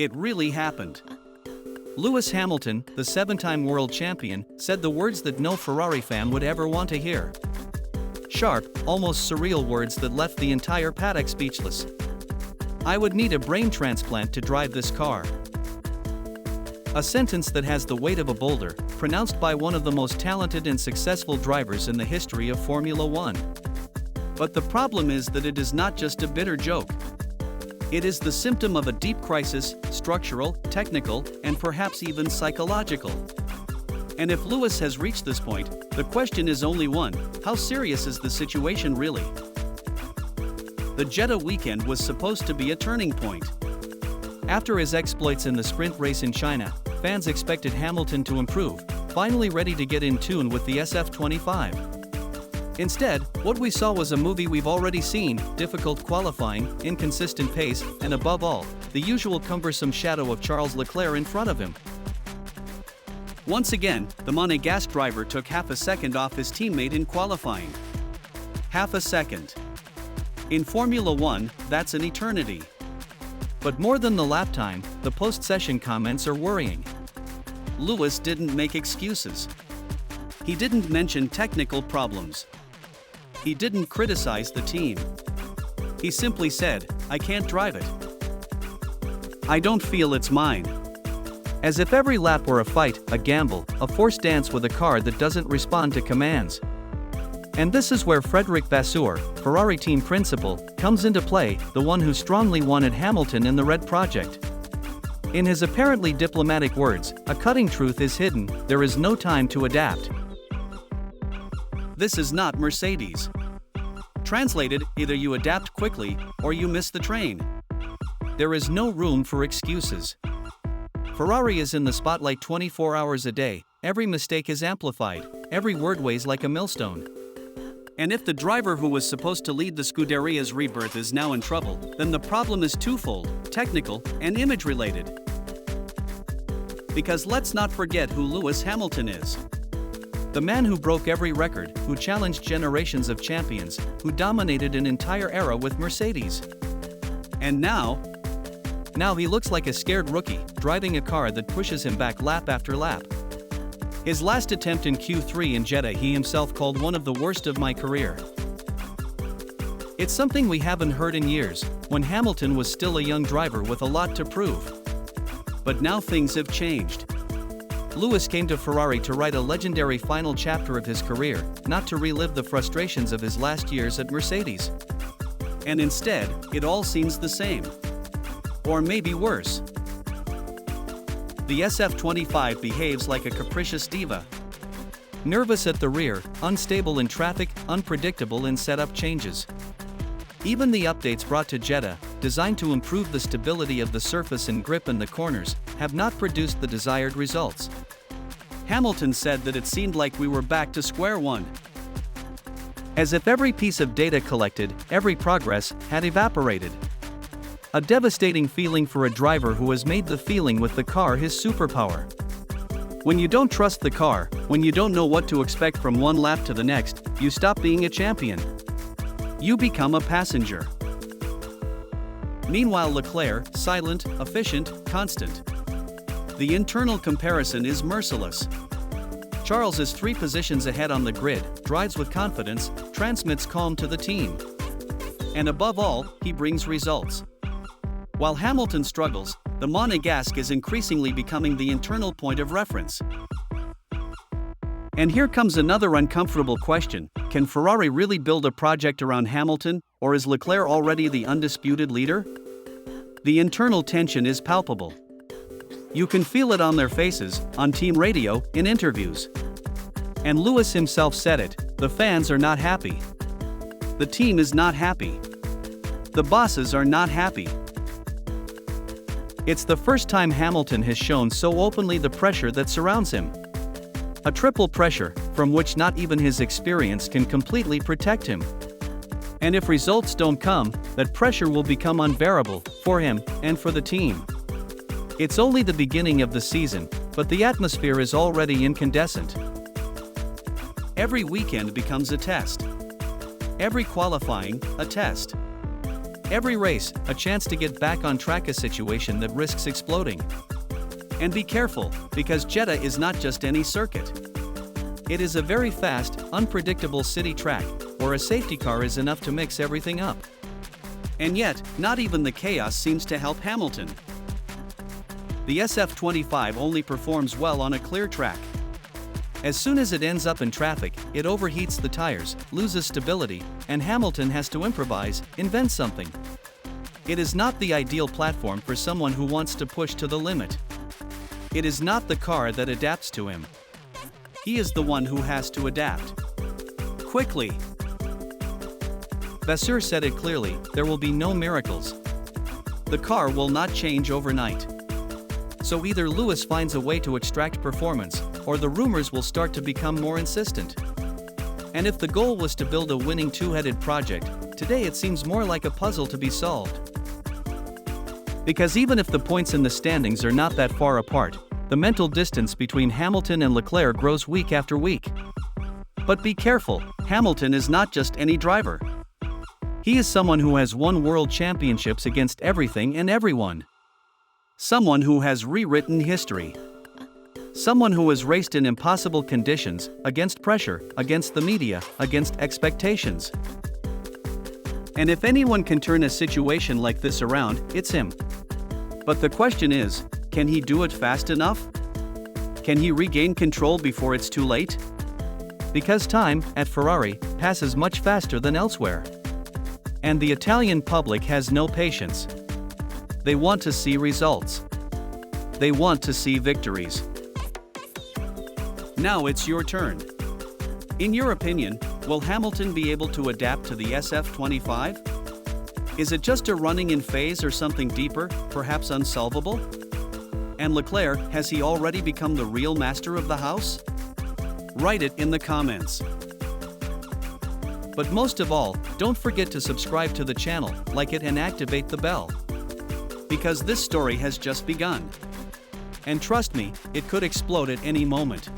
It really happened. Lewis Hamilton, the 7-time world champion, said the words that no Ferrari fan would ever want to hear. Sharp, almost surreal words that left the entire paddock speechless. "I would need a brain transplant to drive this car." A sentence that has the weight of a boulder, pronounced by one of the most talented and successful drivers in the history of Formula One. But the problem is that it is not just a bitter joke. It is the symptom of a deep crisis, structural, technical, and perhaps even psychological. And if Lewis has reached this point, the question is only one: how serious is the situation really? The Jeddah weekend was supposed to be a turning point. After his exploits in the sprint race in China, fans expected Hamilton to improve, finally ready to get in tune with the SF25. Instead, what we saw was a movie we've already seen: difficult qualifying, inconsistent pace, and above all, the usual cumbersome shadow of Charles Leclerc in front of him. Once again, the Monegasque driver took half a second off his teammate in qualifying. Half a second. In Formula One, that's an eternity. But more than the lap time, the post-session comments are worrying. Lewis didn't make excuses. He didn't mention technical problems. He didn't criticize the team. He simply said, "I can't drive it. I don't feel it's mine." As if every lap were a fight, a gamble, a forced dance with a car that doesn't respond to commands. And this is where Frédéric Vasseur, Ferrari team principal, comes into play, the one who strongly wanted Hamilton in the Red Project. In his apparently diplomatic words, a cutting truth is hidden: there is no time to adapt. This is not Mercedes. Translated, either you adapt quickly, or you miss the train. There is no room for excuses. Ferrari is in the spotlight 24 hours a day, every mistake is amplified, every word weighs like a millstone. And if the driver who was supposed to lead the Scuderia's rebirth is now in trouble, then the problem is twofold: technical and image-related. Because let's not forget who Lewis Hamilton is. The man who broke every record, who challenged generations of champions, who dominated an entire era with Mercedes. And now he looks like a scared rookie, driving a car that pushes him back lap after lap. His last attempt in Q3 in Jeddah he himself called one of the worst of my career. It's something we haven't heard in years, when Hamilton was still a young driver with a lot to prove. But now things have changed. Lewis came to Ferrari to write a legendary final chapter of his career, not to relive the frustrations of his last years at Mercedes. And instead, it all seems the same. Or maybe worse. The SF25 behaves like a capricious diva. Nervous at the rear, unstable in traffic, unpredictable in setup changes. Even the updates brought to Jeddah, designed to improve the stability of the surface and grip in the corners, have not produced the desired results. Hamilton said that it seemed like we were back to square one. As if every piece of data collected, every progress, had evaporated. A devastating feeling for a driver who has made the feeling with the car his superpower. When you don't trust the car, when you don't know what to expect from one lap to the next, you stop being a champion. You become a passenger. Meanwhile, Leclerc, silent, efficient, constant. The internal comparison is merciless. Charles is 3 positions ahead on the grid, drives with confidence, transmits calm to the team. And above all, he brings results. While Hamilton struggles, the Monegasque is increasingly becoming the internal point of reference. And here comes another uncomfortable question: can Ferrari really build a project around Hamilton, or is Leclerc already the undisputed leader? The internal tension is palpable. You can feel it on their faces, on team radio, in interviews. And Lewis himself said it: the fans are not happy. The team is not happy. The bosses are not happy. It's the first time Hamilton has shown so openly the pressure that surrounds him. A triple pressure, from which not even his experience can completely protect him. And if results don't come, that pressure will become unbearable, for him, and for the team. It's only the beginning of the season, but the atmosphere is already incandescent. Every weekend becomes a test. Every qualifying, a test. Every race, a chance to get back on track, a situation that risks exploding. And be careful, because Jeddah is not just any circuit. It is a very fast, unpredictable city track, where a safety car is enough to mix everything up. And yet, not even the chaos seems to help Hamilton. The SF25 only performs well on a clear track. As soon as it ends up in traffic, it overheats the tires, loses stability, and Hamilton has to improvise, invent something. It is not the ideal platform for someone who wants to push to the limit. It is not the car that adapts to him. He is the one who has to adapt. Quickly. Vasseur said it clearly, there will be no miracles. The car will not change overnight. So either Lewis finds a way to extract performance, or the rumors will start to become more insistent. And if the goal was to build a winning two-headed project, today it seems more like a puzzle to be solved. Because even if the points in the standings are not that far apart, the mental distance between Hamilton and Leclerc grows week after week. But be careful, Hamilton is not just any driver. He is someone who has won world championships against everything and everyone. Someone who has rewritten history. Someone who has raced in impossible conditions, against pressure, against the media, against expectations. And if anyone can turn a situation like this around, it's him. But the question is, can he do it fast enough? Can he regain control before it's too late? Because time, at Ferrari, passes much faster than elsewhere. And the Italian public has no patience. They want to see results. They want to see victories. Now it's your turn. In your opinion, will Hamilton be able to adapt to the SF25? Is it just a running in phase or something deeper, perhaps unsolvable? And Leclerc, has he already become the real master of the house? Write it in the comments. But most of all, don't forget to subscribe to the channel, like it and activate the bell. Because this story has just begun. And trust me, it could explode at any moment.